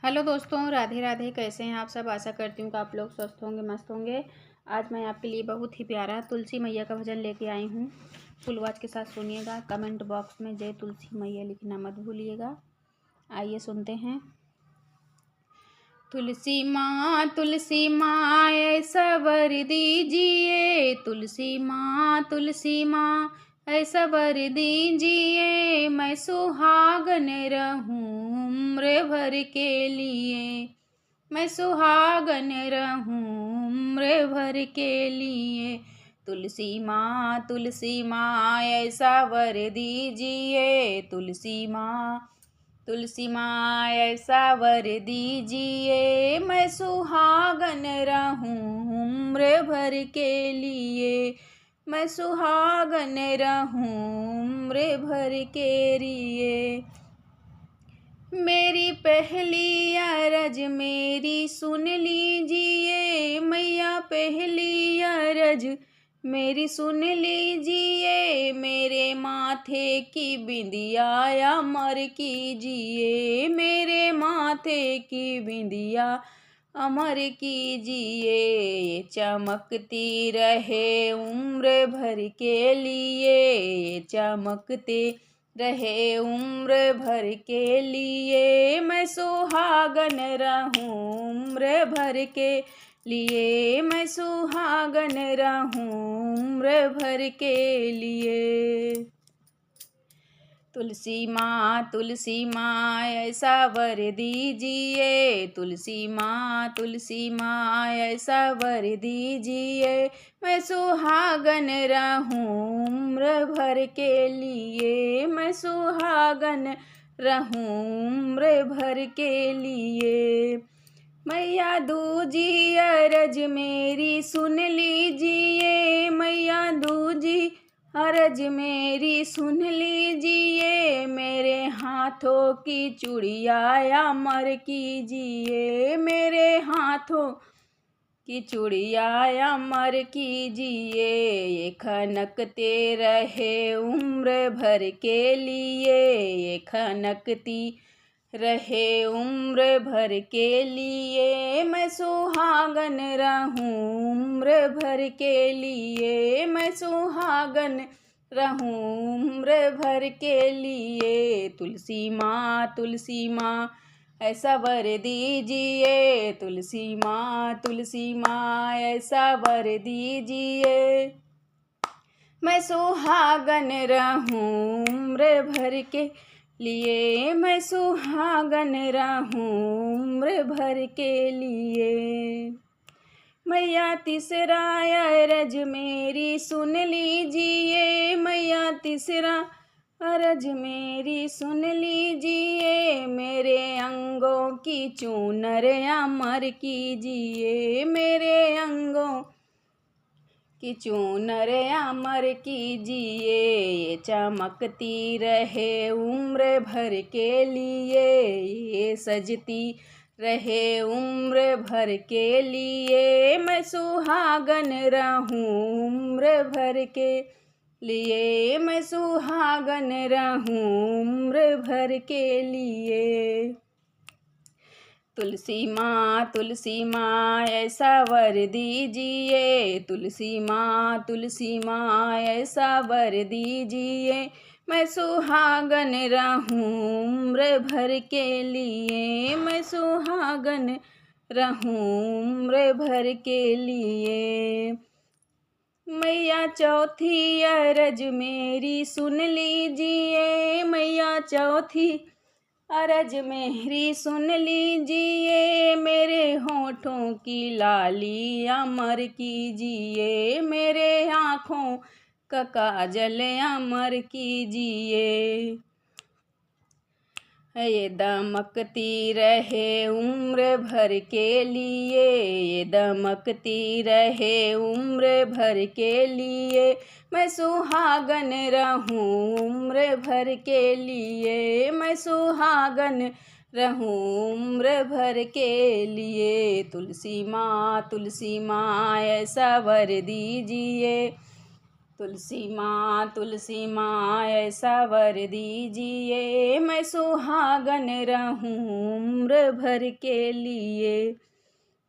Hello दोस्तों, राधे राधे। कैसे हैं आप सब? आशा करती हूँ कि आप लोग स्वस्थ होंगे, मस्त होंगे। आज मैं आपके लिए बहुत ही प्यारा तुलसी मैया का भजन लेके आई हूँ। फुल आवाज के साथ सुनिएगा। कमेंट बॉक्स में जय तुलसी मैया लिखना मत भूलिएगा। आइए सुनते हैं। तुलसी माँ ऐसा वर दीजिए, तुलसी माँ ऐसा वर दीजिए, मैं सुहागन रहूं उम्र भर के लिए, मैं सुहागन रहूं उम्र भर के लिए। तुलसी माँ ऐसा वर दीजिए, तुलसी माँ ऐसा वर दीजिए, मैं सुहागन रहूं उम्र भर के लिए, मैं सुहागन रहूं उम्र भर के लिए। मेरी पहली अरज मेरी सुन लीजिए मैया, पहली अरज मेरी सुन लीजिए, मेरे माथे की बिंदिया अमर कीजिए, मेरे माथे की बिंदिया अमर कीजिए। चमकती रहे उम्र भर के लिए, चमकते रहे उम्र भर के लिए, मैं सुहागन रहूं उम्र भर के लिए, मैं सुहागन रहूं उम्र भर के लिए। तुलसी माँ ऐसा वर दीजिए, तुलसी माँ ऐसा वर दीजिए, मैं सुहागन रहूं उम्र भर के लिए, मैं सुहागन रहूं उम्र भर के लिए। मैया दूजी अरज मेरी सुन लीजिए, मैया दूजी अरज मेरी सुन लीजिए, मेरे हाथों की चूड़िया अमर कीजिए, मेरे हाथों की चूड़िया अमर कीजिए। ये खनकते रहे उम्र भर के लिए, ये खनकती रहे उम्र भर के लिए, मैं सुहागन रहूं उम्र भर के लिए, मैं सुहागन रहूं उम्र भर के लिए। तुलसी माँ ऐसा वर दीजिए, तुलसी माँ ऐसा वर दीजिए, मैं सुहागन रहूं उम्र भर के लिए, मैं सुहागन रहूं उम्र भर के लिए। मैया तीसरा अरज मेरी सुन लीजिए, मैया तीसरा अरज मेरी सुन लीजिए, मेरे अंगों की चूनर अमर कीजिए, मेरे अंगों की चूनर अमर कीजिए। ये चमकती रहे उम्र भर के लिए, ये सजती रहे उम्र भर के लिए, मैं सुहागन रहूं उम्र भर के लिए, मैं सुहागन रहूं उम्र भर के लिए। तुलसी माँ ऐसा वर दीजिए, तुलसी माँ ऐसा वर दीजिए, मैं सुहागन रहूं उम्र भर के लिए, मैं सुहागन रहूं उम्र भर के लिए। मैया चौथी अरज मेरी सुन लीजिए, मैया चौथी अरज मेरी सुन लीजिए, मेरे होठों की लाली अमर कीजिए, मेरे आँखों का काजल अमर कीजिए। ये दमकती रहे उम्र भर के लिए, ये दमकती रहे उम्र भर के लिए, मैं सुहागन रहूं उम्र भर के लिए, मैं सुहागन रहूं उम्र भर के लिए। तुलसी माँ ऐसा वर दीजिए, तुलसी माँ ऐसा वर दीजिए, मैं सुहागन रहूं उम्र भर के लिए।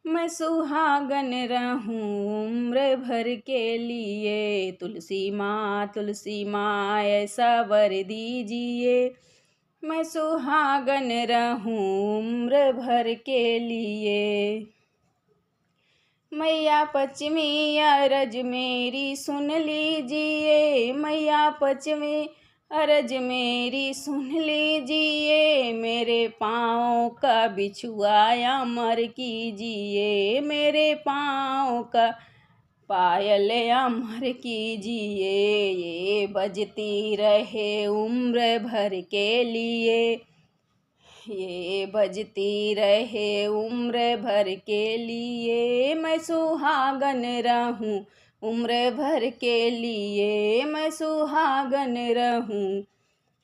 मैं सुहागन रहूं उम्र भर के लिए। तुलसी माँ ऐसा वर दीजिए, मैं सुहागन रहूं उम्र भर के लिए। मैया पश्चिमी अरज मेरी सुन लीजिए, मैया पश्चिमी अरज मेरी सुन लीजिए। मेरे पाँव का बिछुआ अमर कीजिए, मेरे पाँव का पायल अमर कीजिए। ये बजती रहे उम्र भर के लिए, ये बजती रहे उम्र भर के लिए। मैं सुहागन रहूं उम्र भर के लिए, मैं सुहागन रहूं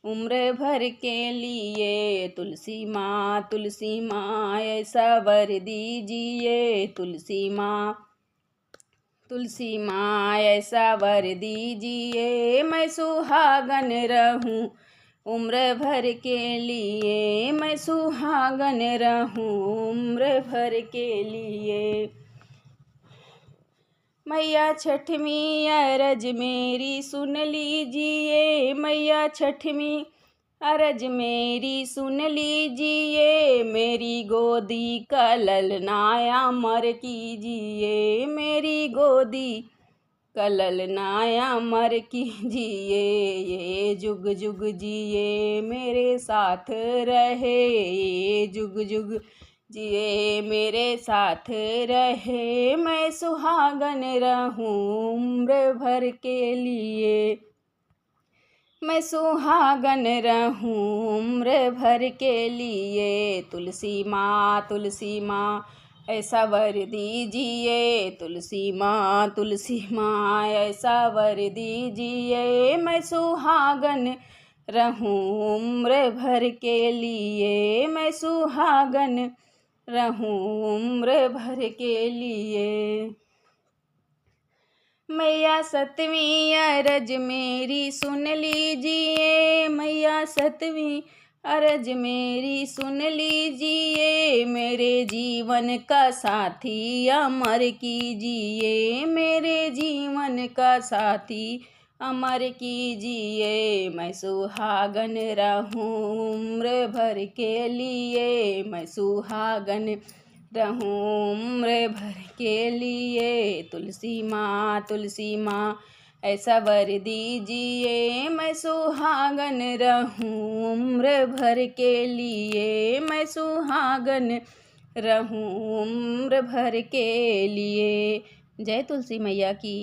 उम्र भर के लिए। तुलसी माँ ऐसा वर दीजिए, तुलसी माँ ऐसा वर दीजिए, मैं सुहागन रहूं उम्र भर के लिए। मैं सुहागन रहूं उम्र भर के लिए। मैया छठवीं अरज मेरी सुन लीजिए, मैया छठवीं अरज मेरी सुन लीजिए। मेरी गोदी का ललना अमर कीजिए, मेरी गोदी का ललना अमर कीजिए। ये जुग जुग जिए मेरे साथ रहे, ये जुग जुग जिए मेरे साथ रहे। मैं सुहागन रहूं उम्र भर के लिए, मैं सुहागन रहूं उम्र भर के लिए। तुलसी माँ ऐसा वर दीजिए, तुलसी माँ ऐसा वर दीजिए। मैं सुहागन रहूं उम्र भर के लिए, मैं सुहागन रहूं उम्र भर के लिए। मैया सतवीं अरज मेरी सुन लीजिए, मैया सतवीं अरज मेरी सुन लीजिए। मेरे जीवन का साथी अमर कीजिए, मेरे जीवन का साथी अमर कीजिए। मैं सुहागन रहूं उम्र भर के लिए, मैं सुहागन रहूं उम्र भर के लिए। तुलसी माँ ऐसा वर दीजिए, मैं सुहागन रहूं उम्र भर के लिए। मैं सुहागन रहूं उम्र भर के लिए। जय तुलसी मैया की।